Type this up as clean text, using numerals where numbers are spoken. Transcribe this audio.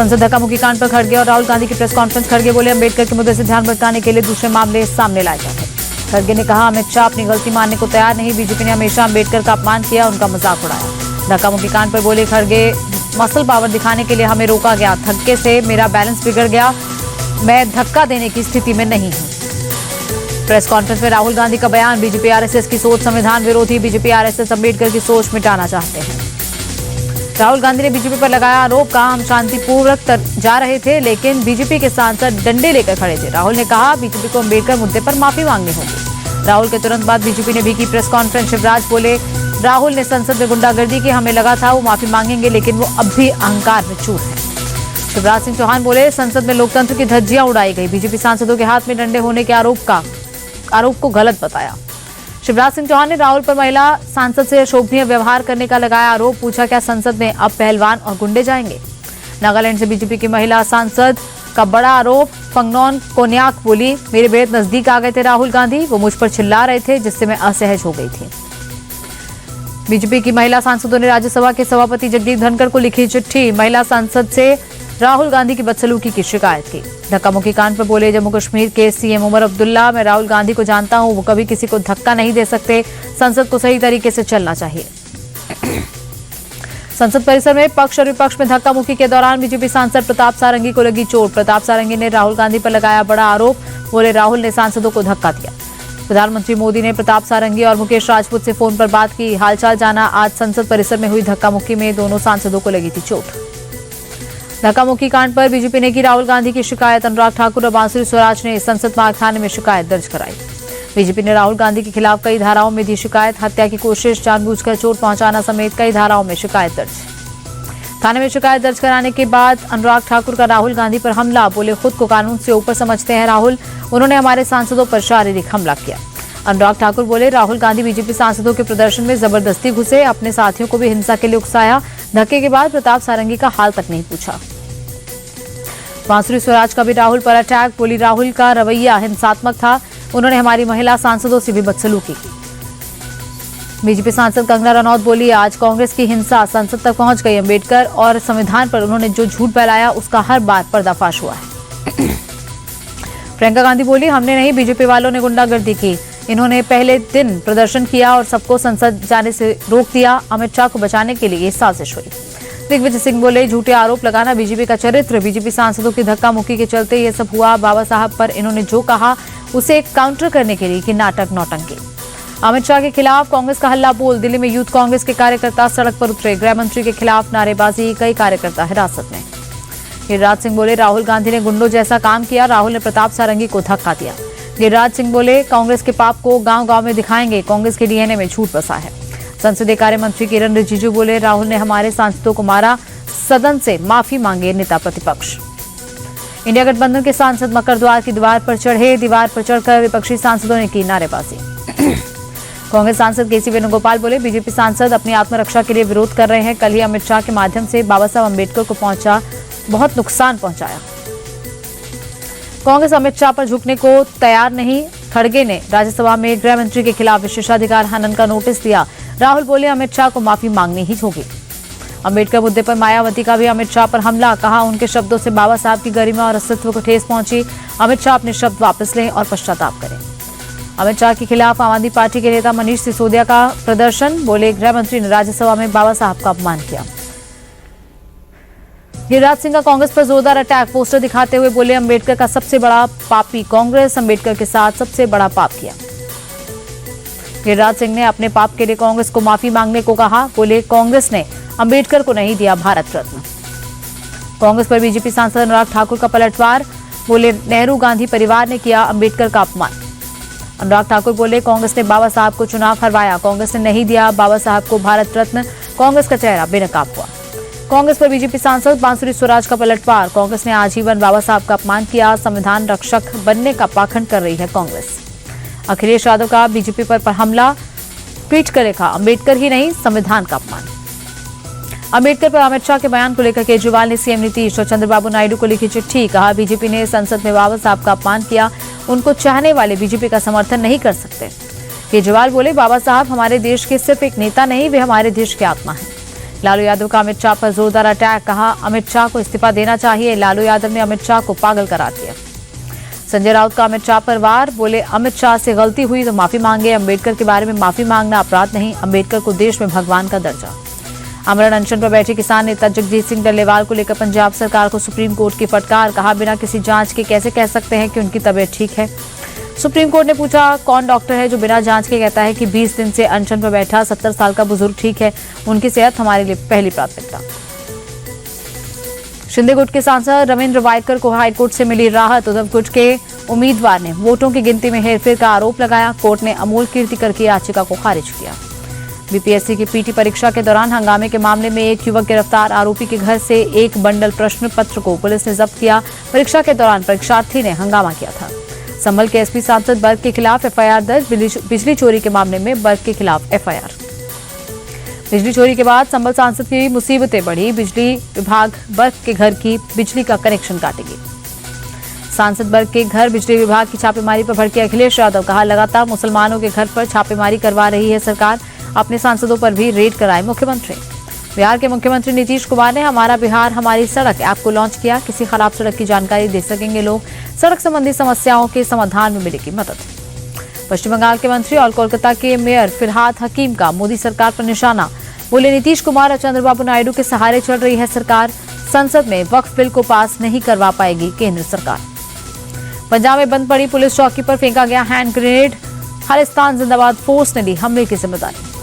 संसद धक्का-मुक्की कांड पर खड़गे और राहुल गांधी की प्रेस कॉन्फ्रेंस। खड़गे बोले अंबेडकर के मुद्दे से ध्यान भटकाने के लिए दूसरे मामले सामने लाए जाते। खड़गे ने कहा अमित शाह अपनी गलती मानने को तैयार नहीं। बीजेपी ने हमेशा अंबेडकर का अपमान किया, उनका मजाक उड़ाया। धक्का-मुक्की कांड पर बोले खड़गे मसल पावर दिखाने के लिए हमें रोका गया, धक्के से मेरा बैलेंस बिगड़ गया, मैं धक्का देने की स्थिति में नहीं हूं। प्रेस कॉन्फ्रेंस में राहुल गांधी का बयान, बीजेपी आरएसएस की सोच संविधान विरोधी, बीजेपी आरएसएस अंबेडकर की सोच मिटाना चाहते हैं। राहुल गांधी ने बीजेपी पर लगाया आरोप, कहा हम शांतिपूर्वक जा रहे थे लेकिन बीजेपी के सांसद डंडे लेकर खड़े थे। राहुल ने कहा बीजेपी को अंबेडकर मुद्दे पर माफी मांगनी होगी। राहुल के तुरंत बाद बीजेपी ने भी की प्रेस कॉन्फ्रेंस। शिवराज बोले राहुल ने संसद में गुंडागर्दी की, हमें लगा था वो माफी मांगेंगे लेकिन वो अब भी अहंकार में चूर है। शिवराज सिंह चौहान बोले संसद में लोकतंत्र की धज्जियां उड़ाई गई, बीजेपी सांसदों के हाथ में डंडे होने के आरोप को गलत बताया। शिवराज सिंह चौहान ने राहुल पर महिला सांसद से अशोभनीय व्यवहार करने का लगाया आरोप, पूछा क्या संसद में अब पहलवान और गुंडे जाएंगे। नागालैंड से बीजेपी की महिला सांसद का बड़ा आरोप, फंगनॉन कोन्याक बोली मेरे बेहद नजदीक आ गए थे राहुल गांधी, वो मुझ पर चिल्ला रहे थे जिससे मैं असहज हो गई थी। बीजेपी की महिला सांसदों ने राज्यसभा के सभापति जगदीप धनखड़ को लिखी चिट्ठी, महिला सांसद से राहुल गांधी की बदसलूकी की शिकायत की। धक्का-मुक्की कांड पर बोले जम्मू कश्मीर के सीएम उमर अब्दुल्ला, मैं राहुल गांधी को जानता हूं, वो कभी किसी को धक्का नहीं दे सकते, संसद को सही तरीके से चलना चाहिए। संसद परिसर में पक्ष और विपक्ष में धक्का-मुक्की के दौरान बीजेपी सांसद प्रताप सारंगी को लगी चोट। प्रताप सारंगी ने राहुल गांधी पर लगाया बड़ा आरोप, बोले राहुल ने सांसदों को धक्का दिया। प्रधानमंत्री मोदी ने प्रताप सारंगी और मुकेश राजपूत से फोन पर बात की, हालचाल जाना। आज संसद परिसर में हुई धक्का-मुक्की में दोनों सांसदों को लगी थी चोट। धक्का-मुक्की कांड पर बीजेपी ने की राहुल गांधी की शिकायत। अनुराग ठाकुर और बांसुरी स्वराज ने संसद मार्ग थाने में शिकायत दर्ज कराई। बीजेपी ने राहुल गांधी के खिलाफ कई धाराओं में दी शिकायत, हत्या की कोशिश, जानबूझकर चोट पहुंचाना समेत कई धाराओं में शिकायत दर्ज। थाने में शिकायत दर्ज कराने के बाद अनुराग ठाकुर का राहुल गांधी पर हमला, बोले खुद को कानून से ऊपर समझते हैं राहुल, उन्होंने हमारे सांसदों पर शारीरिक हमला किया। अनुराग ठाकुर बोले राहुल गांधी बीजेपी सांसदों के प्रदर्शन में जबरदस्ती घुसे, अपने साथियों को भी हिंसा के लिए उकसाया। धक्के के बाद प्रताप सारंगी का हाल तक नहीं पूछा। बांसुरी स्वराज का भी राहुल पर अटैक, बोली राहुल का रवैया हिंसात्मक था, उन्होंने हमारी महिला सांसदों से भी बदसलूकी की। बीजेपी सांसद कंगना रनौत बोली आज कांग्रेस की हिंसा संसद तक पहुंच गई, अंबेडकर और संविधान पर उन्होंने जो झूठ फैलाया उसका हर बार पर्दाफाश हुआ है। प्रियंका गांधी बोली हमने नहीं, बीजेपी वालों ने गुंडागर्दी की, इन्होंने पहले दिन प्रदर्शन किया और सबको संसद जाने से रोक दिया, अमित शाह को बचाने के लिए ये साजिश हुई। दिग्विजय सिंह बोले झूठे आरोप लगाना बीजेपी का चरित्र, बीजेपी सांसदों की धक्का-मुक्की के चलते ये सब हुआ, बाबा साहब पर इन्होंने जो कहा उसे काउंटर करने के लिए कि नाटक नौटंकी। अमित शाह के खिलाफ कांग्रेस का हल्ला बोल, दिल्ली में यूथ कांग्रेस के कार्यकर्ता सड़क पर उतरे, गृह मंत्री के खिलाफ नारेबाजी, कई कार्यकर्ता हिरासत में। गिरिराज सिंह बोले राहुल गांधी ने गुंडों जैसा काम किया, राहुल ने प्रताप सारंगी को धक्का दिया। गिरिराज सिंह बोले कांग्रेस के पाप को गांव-गांव में दिखाएंगे, कांग्रेस के डीएनए में झूठ बसा है। संसदीय कार्य मंत्री किरण रिजिजू बोले राहुल ने हमारे सांसदों को मारा, सदन से माफी मांगे नेता प्रतिपक्ष। इंडिया गठबंधन के सांसद मकर द्वार की दीवार पर चढ़े, दीवार पर चढ़कर विपक्षी सांसदों ने की नारेबाजी। कांग्रेस सांसद केसी वेणुगोपाल बोले बीजेपी सांसद अपनी आत्मरक्षा के लिए विरोध कर रहे हैं, कल ही अमित शाह के माध्यम से बाबा साहब अम्बेडकर को बहुत नुकसान पहुंचाया। कांग्रेस अमित शाह पर झुकने को तैयार नहीं, खड़गे ने राज्यसभा में गृह मंत्री के खिलाफ विशेषाधिकार हनन का नोटिस दिया। राहुल बोले अमित शाह को माफी मांगनी ही होगी। अम्बेडकर मुद्दे पर मायावती का भी अमित शाह पर हमला, कहा उनके शब्दों से बाबा साहब की गरिमा और अस्तित्व को ठेस पहुंची, अमित शाह अपने शब्द वापस लें और पश्चाताप करें। अमित शाह के खिलाफ आम आदमी पार्टी के नेता मनीष सिसोदिया का प्रदर्शन, बोले गृह मंत्री ने राज्यसभा में बाबा साहब का अपमान किया। गिरिराज सिंह का कांग्रेस पर जोरदार अटैक, पोस्टर दिखाते हुए बोले अम्बेडकर का सबसे बड़ा पापी कांग्रेस, अम्बेडकर के साथ सबसे बड़ा पाप किया। गिरिराज सिंह ने अपने पाप के लिए कांग्रेस को माफी मांगने को कहा, बोले कांग्रेस ने अम्बेडकर को नहीं दिया भारत रत्न। कांग्रेस पर बीजेपी सांसद अनुराग ठाकुर का पलटवार, बोले नेहरू गांधी परिवार ने किया अम्बेडकर का अपमान। अनुराग ठाकुर बोले कांग्रेस ने बाबा साहब को चुनाव हरवाया, कांग्रेस ने नहीं दिया बाबा साहब को भारत रत्न, कांग्रेस का चेहरा बेनकाब हुआ। कांग्रेस पर बीजेपी सांसद बांसुरी स्वराज का पलटवार, कांग्रेस ने आजीवन बाबा साहब का अपमान किया, संविधान रक्षक बनने का पाखंड कर रही है कांग्रेस। अखिलेश यादव का बीजेपी पर हमला, ट्वीट कर लिखा अम्बेडकर ही नहीं संविधान का अपमान। अम्बेडकर पर अमित शाह के बयान को लेकर केजरीवाल ने सीएम नीतीश और चंद्रबाबू नायडू को लिखी चिट्ठी, कहा बीजेपी ने संसद में बाबा साहब का अपमान किया, उनको चाहने वाले बीजेपी का समर्थन नहीं कर सकते। केजरीवाल बोले बाबा साहब हमारे देश के सिर्फ एक नेता नहीं, वे हमारे देश की आत्मा है। लालू यादव का अमित शाह पर जोरदार अटैक, कहा अमित शाह को इस्तीफा देना चाहिए। लालू यादव ने अमित शाह को पागल करार दिया। संजय राउत का अमित शाह पर वार, बोले अमित शाह से गलती हुई तो माफी मांगे। अंबेडकर के बारे में माफी मांगना अपराध नहीं, अंबेडकर को देश में भगवान का दर्जा। आमरण अनशन पर बैठे किसान नेता जगजीत सिंह डल्लेवाल को लेकर पंजाब सरकार को सुप्रीम कोर्ट की फटकार, कहा बिना किसी जांच के कैसे कह सकते हैं कि उनकी तबीयत ठीक है। सुप्रीम कोर्ट ने पूछा कौन डॉक्टर है जो बिना जांच के कहता है कि 20 दिन से अनशन पर बैठा 70 साल का बुजुर्ग ठीक है, उनकी सेहत हमारे लिए पहली प्राथमिकता। शिंदे गुट के सांसद रविंद्र वायकर को हाईकोर्ट से मिली राहत। उद्धव गुट के उम्मीदवार ने वोटों की गिनती में हेरफेर का आरोप लगाया। कोर्ट ने अमोल कीर्तिकर की याचिका को खारिज किया। बीपीएससी की पीटी परीक्षा के दौरान हंगामे के मामले में एक युवक गिरफ्तार, आरोपी के घर से एक बंडल प्रश्न पत्र को पुलिस ने जब्त किया। परीक्षा के दौरान परीक्षार्थी ने हंगामा किया था। संभल के एसपी सांसद बर्ग के खिलाफ एफआईआर दर्ज, बिजली चोरी के मामले में बर्ग के खिलाफ एफआईआर। बिजली चोरी के बाद संभल सांसद की मुसीबतें बढ़ी, बिजली विभाग बर्ग के घर की बिजली का कनेक्शन काटेगी। सांसद बर्ग के घर बिजली विभाग की छापेमारी पर भड़के अखिलेश यादव, कहा लगातार मुसलमानों के घर पर छापेमारी करवा रही है सरकार, अपने सांसदों पर भी रेड कराए मुख्यमंत्री। बिहार के मुख्यमंत्री नीतीश कुमार ने हमारा बिहार हमारी सड़क ऐप को लॉन्च किया। किसी खराब सड़क की जानकारी दे सकेंगे लोग, सड़क संबंधी समस्याओं के समाधान में मिलेगी मदद। पश्चिम बंगाल के मंत्री और कोलकाता के मेयर फिरहाद हकीम का मोदी सरकार पर निशाना, बोले नीतीश कुमार और चंद्रबाबू नायडू के सहारे चल रही है सरकार, संसद में वक्फ बिल को पास नहीं करवा पाएगी केंद्र सरकार। पंजाब में बंद पड़ी पुलिस चौकी पर फेंका गया हैंड ग्रेनेड, खालिस्तान जिंदाबाद फोर्स ने ली हमले की जिम्मेदारी।